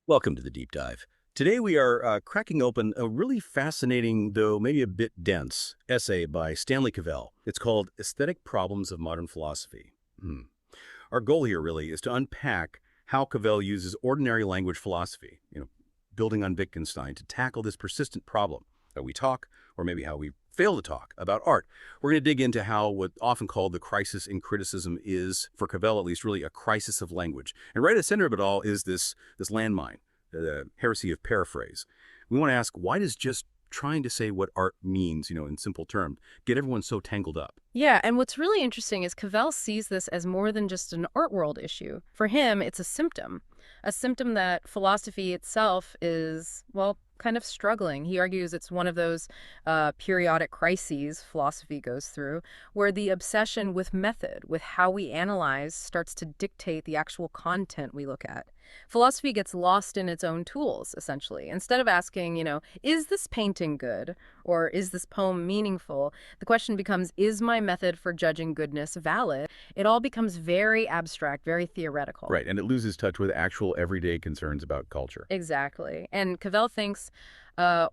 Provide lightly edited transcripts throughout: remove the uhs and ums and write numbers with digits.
Welcome to the deep dive. Today we are cracking open a really fascinating, though maybe a bit dense, essay by Stanley Cavell. It's called Aesthetic Problems of Modern Philosophy. Our goal here really is to unpack how Cavell uses ordinary language philosophy, building on Wittgenstein, to tackle this persistent problem that we talk, or maybe how we fail to talk, about art. We're going to dig into how what often called the crisis in criticism is, for Cavell at least, really a crisis of language. And right at the center of it all is this landmine, the heresy of paraphrase. We want to ask, why does just trying to say what art means, in simple terms, get everyone so tangled up? Yeah, and what's really interesting is Cavell sees this as more than just an art world issue. For him, it's a symptom that philosophy itself is, well, kind of struggling. He argues it's one of those periodic crises philosophy goes through, where the obsession with method, with how we analyze, starts to dictate the actual content we look at. Philosophy gets lost in its own tools, essentially. Instead of asking, is this painting good? Or is this poem meaningful? The question becomes, is my method for judging goodness valid? It all becomes very abstract, very theoretical. Right, and it loses touch with actual everyday concerns about culture. Exactly. And Cavell thinks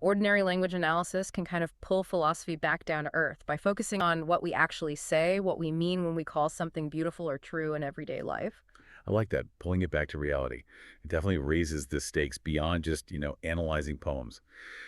ordinary language analysis can kind of pull philosophy back down to earth by focusing on what we actually say, what we mean when we call something beautiful or true in everyday life. I like that, pulling it back to reality. It definitely raises the stakes beyond just, analyzing poems.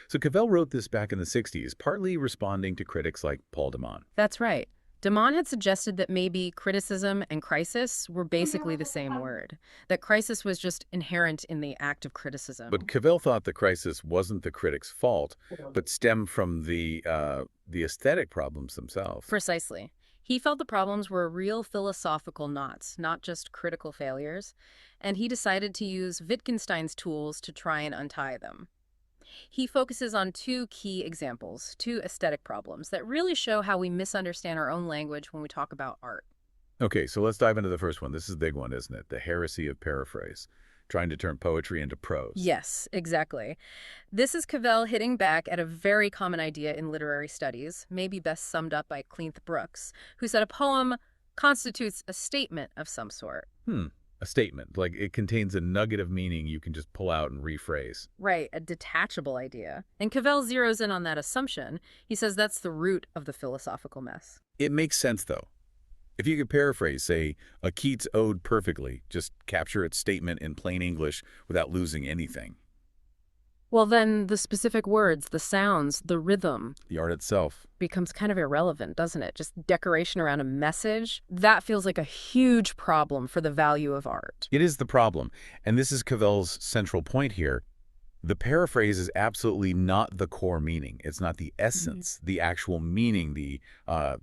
So Cavell wrote this back in the 60s, partly responding to critics like Paul de Man. That's right. De Man had suggested that maybe criticism and crisis were basically the same word, that crisis was just inherent in the act of criticism. But Cavell thought the crisis wasn't the critic's fault, but stemmed from the aesthetic problems themselves. Precisely. He felt the problems were real philosophical knots, not just critical failures, and he decided to use Wittgenstein's tools to try and untie them. He focuses on two key examples, two aesthetic problems that really show how we misunderstand our own language when we talk about art. Okay, so let's dive into the first one. This is a big one, isn't it? The heresy of paraphrase, trying to turn poetry into prose. Yes, exactly. This is Cavell hitting back at a very common idea in literary studies, maybe best summed up by Cleanth Brooks, who said a poem constitutes a statement of some sort. A statement, like it contains a nugget of meaning you can just pull out and rephrase. Right, a detachable idea. And Cavell zeroes in on that assumption. He says that's the root of the philosophical mess. It makes sense, though. If you could paraphrase, say, a Keats ode perfectly, just capture its statement in plain English without losing anything. Well, then the specific words, the sounds, the rhythm The art itself. becomes kind of irrelevant, doesn't it? Just decoration around a message. That feels like a huge problem for the value of art. It is the problem, and this is Cavell's central point here. The paraphrase is absolutely not the core meaning. It's not the essence, the actual meaning, the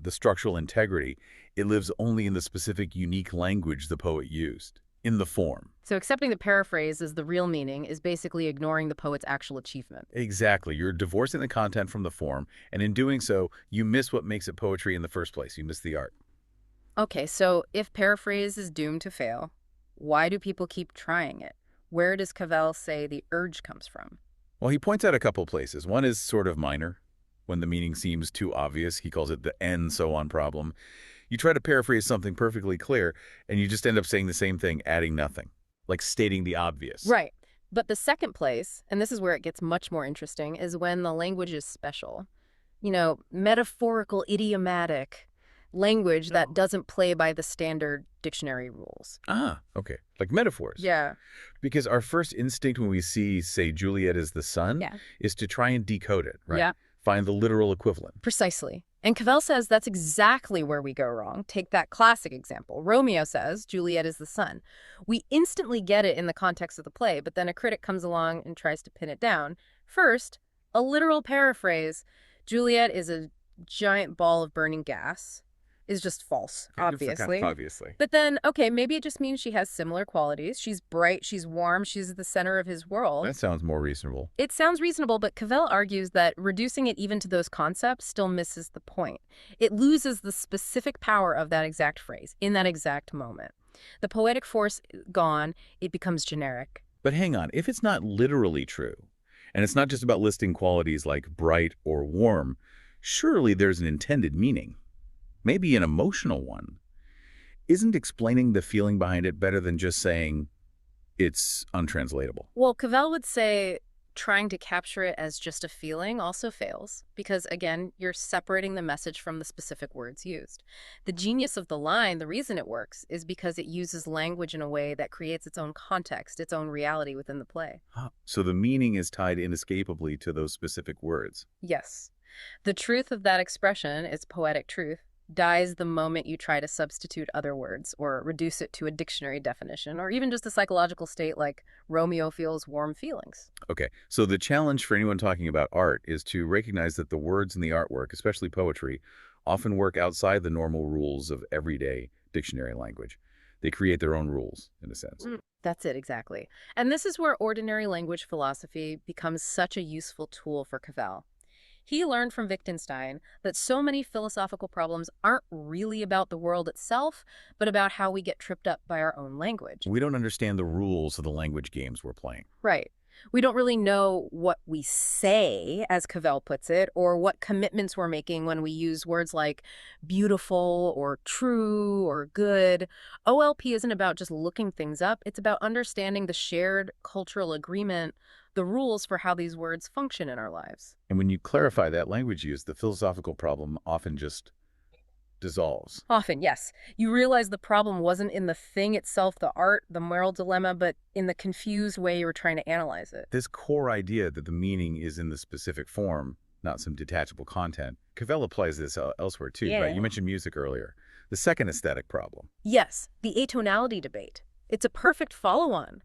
structural integrity. It lives only in the specific, unique language the poet used, in the form. So accepting the paraphrase as the real meaning is basically ignoring the poet's actual achievement. Exactly. You're divorcing the content from the form, and in doing so, you miss what makes it poetry in the first place. You miss the art. Okay, so if paraphrase is doomed to fail, why do people keep trying it? Where does Cavell say the urge comes from? Well, he points out a couple places. One is sort of minor. When the meaning seems too obvious, he calls it the and so on problem. You try to paraphrase something perfectly clear, and you just end up saying the same thing, adding nothing, like stating the obvious. Right. But the second place, and this is where it gets much more interesting, is when the language is special. Metaphorical, idiomatic language that doesn't play by the standard dictionary rules. Ah, okay. Like metaphors. Yeah. Because our first instinct when we see, say, Juliet is the sun, Yeah. is to try and decode it, right? Yeah. Find the literal equivalent. Precisely. And Cavell says that's exactly where we go wrong. Take that classic example. Romeo says Juliet is the sun. We instantly get it in the context of the play, but then a critic comes along and tries to pin it down. First, a literal paraphrase, Juliet is a giant ball of burning gas, is just false, obviously. Obviously. But then, okay, maybe it just means she has similar qualities. She's bright, she's warm, she's the center of his world. That sounds more reasonable. It sounds reasonable, but Cavell argues that reducing it even to those concepts still misses the point. It loses the specific power of that exact phrase in that exact moment. The poetic force gone, it becomes generic. But hang on, if it's not literally true, and it's not just about listing qualities like bright or warm, surely there's an intended meaning. Maybe an emotional one. Isn't explaining the feeling behind it better than just saying, it's untranslatable. Well, Cavell would say trying to capture it as just a feeling also fails because, again, you're separating the message from the specific words used. The genius of the line, the reason it works, is because it uses language in a way that creates its own context, its own reality within the play. Huh. So the meaning is tied inescapably to those specific words. Yes. The truth of that expression, its poetic truth, dies the moment you try to substitute other words or reduce it to a dictionary definition or even just a psychological state like Romeo feels warm feelings. Okay, so the challenge for anyone talking about art is to recognize that the words in the artwork, especially poetry, often work outside the normal rules of everyday dictionary language. They create their own rules, in a sense. That's it, exactly. And this is where ordinary language philosophy becomes such a useful tool for Cavell. He learned from Wittgenstein that so many philosophical problems aren't really about the world itself, but about how we get tripped up by our own language. We don't understand the rules of the language games we're playing. Right. We don't really know what we say, as Cavell puts it, or what commitments we're making when we use words like beautiful or true or good. OLP isn't about just looking things up. It's about understanding the shared cultural agreement, the rules for how these words function in our lives. And when you clarify that language use, the philosophical problem often just dissolves. Often, yes. You realize the problem wasn't in the thing itself, the art, the moral dilemma, but in the confused way you were trying to analyze it. This core idea that the meaning is in the specific form, not some detachable content, Cavell applies this elsewhere too, Yeah. right? You mentioned music earlier. The second aesthetic problem. Yes, the atonality debate. It's a perfect follow-on.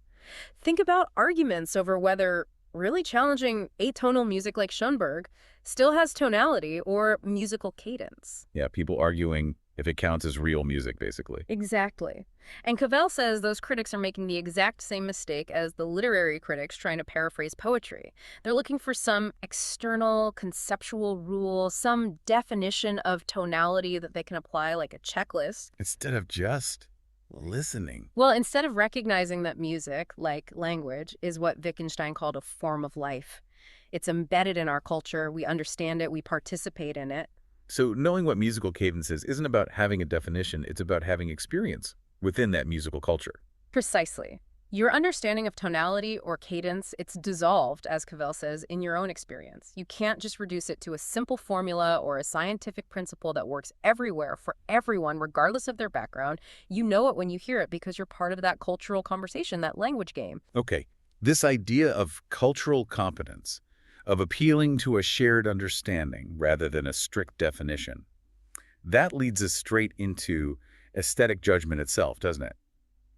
Think about arguments over whether really challenging atonal music like Schoenberg still has tonality or musical cadence. Yeah, people arguing if it counts as real music, basically. Exactly. And Cavell says those critics are making the exact same mistake as the literary critics trying to paraphrase poetry. They're looking for some external conceptual rule, some definition of tonality that they can apply like a checklist. Instead of just listening. Well, instead of recognizing that music, like language, is what Wittgenstein called a form of life. It's embedded in our culture, we understand it, we participate in it. So knowing what musical cadence is isn't about having a definition, it's about having experience within that musical culture. Precisely. Your understanding of tonality or cadence, it's dissolved, as Cavell says, in your own experience. You can't just reduce it to a simple formula or a scientific principle that works everywhere for everyone, regardless of their background. You know it when you hear it because you're part of that cultural conversation, that language game. Okay, this idea of cultural competence, of appealing to a shared understanding rather than a strict definition, that leads us straight into aesthetic judgment itself, doesn't it?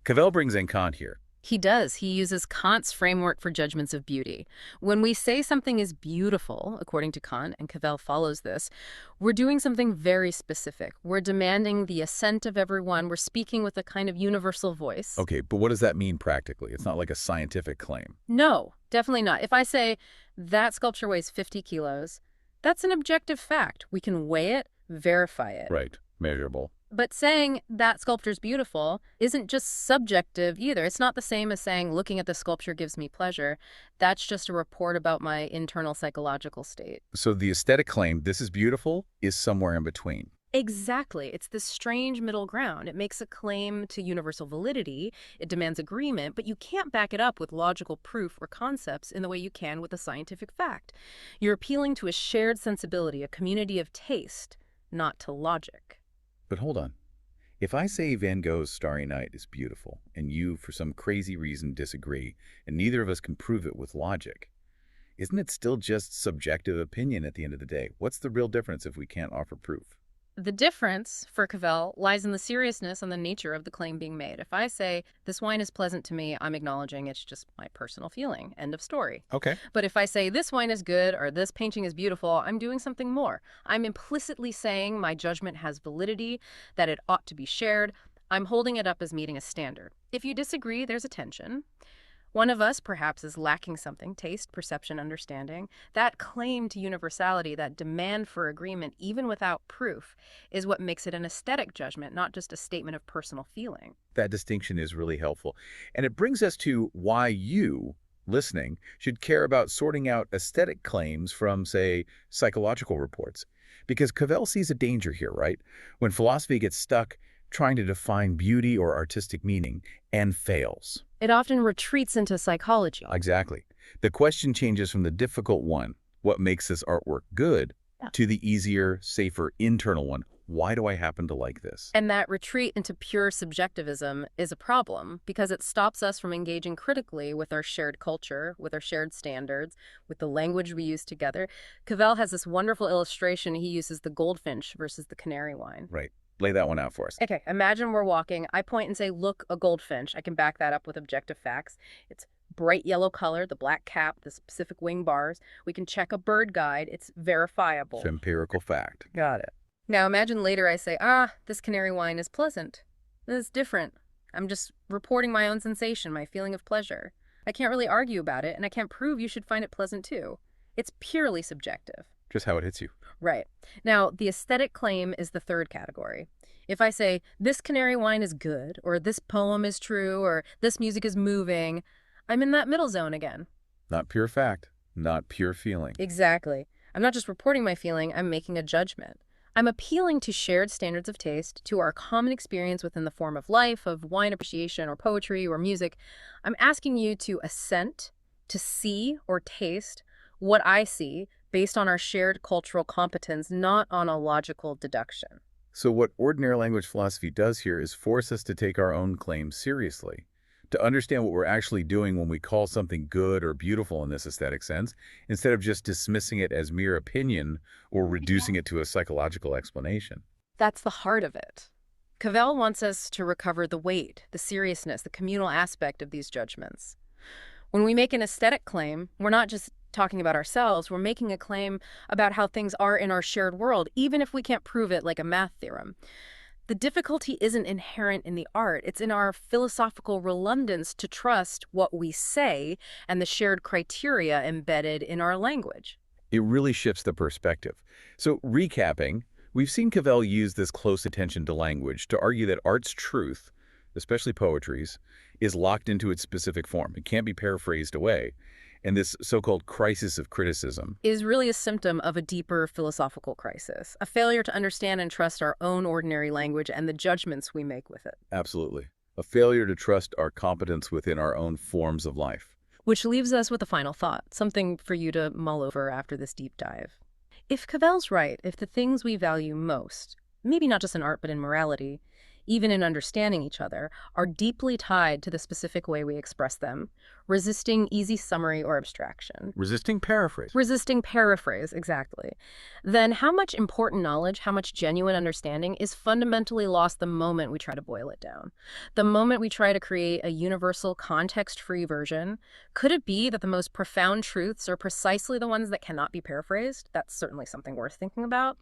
Cavell brings in Kant here. He does. He uses Kant's framework for judgments of beauty. When we say something is beautiful, according to Kant, and Cavell follows this, we're doing something very specific. We're demanding the assent of everyone. We're speaking with a kind of universal voice. Okay, but what does that mean practically? It's not like a scientific claim. No, definitely not. If I say that sculpture weighs 50 kilos, that's an objective fact. We can weigh it, verify it. Right, measurable. But saying that sculpture's beautiful isn't just subjective either. It's not the same as saying looking at the sculpture gives me pleasure. That's just a report about my internal psychological state. So the aesthetic claim, this is beautiful, is somewhere in between. Exactly. It's this strange middle ground. It makes a claim to universal validity. It demands agreement, but you can't back it up with logical proof or concepts in the way you can with a scientific fact. You're appealing to a shared sensibility, a community of taste, not to logic. But hold on. If I say Van Gogh's Starry Night is beautiful, and you, for some crazy reason, disagree, and neither of us can prove it with logic, isn't it still just subjective opinion at the end of the day? What's the real difference if we can't offer proof? The difference, for Cavell, lies in the seriousness and the nature of the claim being made. If I say, this wine is pleasant to me, I'm acknowledging it's just my personal feeling. End of story. Okay. But if I say, this wine is good or this painting is beautiful, I'm doing something more. I'm implicitly saying my judgment has validity, that it ought to be shared. I'm holding it up as meeting a standard. If you disagree, there's a tension. One of us, perhaps, is lacking something, taste, perception, understanding. That claim to universality, that demand for agreement, even without proof, is what makes it an aesthetic judgment, not just a statement of personal feeling. That distinction is really helpful. And it brings us to why you, listening, should care about sorting out aesthetic claims from, say, psychological reports. Because Cavell sees a danger here, right? When philosophy gets stuck trying to define beauty or artistic meaning and fails. It often retreats into psychology. Exactly. The question changes from the difficult one, what makes this artwork good, to the easier, safer internal one, why do I happen to like this? And that retreat into pure subjectivism is a problem because it stops us from engaging critically with our shared culture, with our shared standards, with the language we use together. Cavell has this wonderful illustration. He uses the goldfinch versus the canary wine. Right. Lay that one out for us. Okay, imagine we're walking. I point and say, look, a goldfinch. I can back that up with objective facts. It's bright yellow color, the black cap, the specific wing bars. We can check a bird guide. It's verifiable. It's empirical fact. Got it. Now imagine later I say, this canary wine is pleasant. It's different. I'm just reporting my own sensation, my feeling of pleasure. I can't really argue about it, and I can't prove you should find it pleasant too. It's purely subjective. Just how it hits you. Right. Now, the aesthetic claim is the third category. If I say, this canary wine is good, or this poem is true, or this music is moving, I'm in that middle zone again. Not pure fact, not pure feeling. Exactly. I'm not just reporting my feeling, I'm making a judgment. I'm appealing to shared standards of taste, to our common experience within the form of life, of wine appreciation, or poetry, or music. I'm asking you to assent, to see or taste what I see based on our shared cultural competence, not on a logical deduction. So what ordinary language philosophy does here is force us to take our own claims seriously, to understand what we're actually doing when we call something good or beautiful in this aesthetic sense, instead of just dismissing it as mere opinion or reducing it to a psychological explanation. That's the heart of it. Cavell wants us to recover the weight, the seriousness, the communal aspect of these judgments. When we make an aesthetic claim, we're not just talking about ourselves, we're making a claim about how things are in our shared world, even if we can't prove it like a math theorem. The difficulty isn't inherent in the art, it's in our philosophical reluctance to trust what we say and the shared criteria embedded in our language. It really shifts the perspective. So recapping, we've seen Cavell use this close attention to language to argue that art's truth, especially poetry's, is locked into its specific form. It can't be paraphrased away. And this so-called crisis of criticism is really a symptom of a deeper philosophical crisis, a failure to understand and trust our own ordinary language and the judgments we make with it. Absolutely. A failure to trust our competence within our own forms of life. Which leaves us with a final thought, something for you to mull over after this deep dive. If Cavell's right, if the things we value most, maybe not just in art but in morality, even in understanding each other, are deeply tied to the specific way we express them, resisting easy summary or abstraction. Resisting paraphrase. Resisting paraphrase, exactly. Then how much important knowledge, how much genuine understanding is fundamentally lost the moment we try to boil it down? The moment we try to create a universal, context-free version? Could it be that the most profound truths are precisely the ones that cannot be paraphrased? That's certainly something worth thinking about.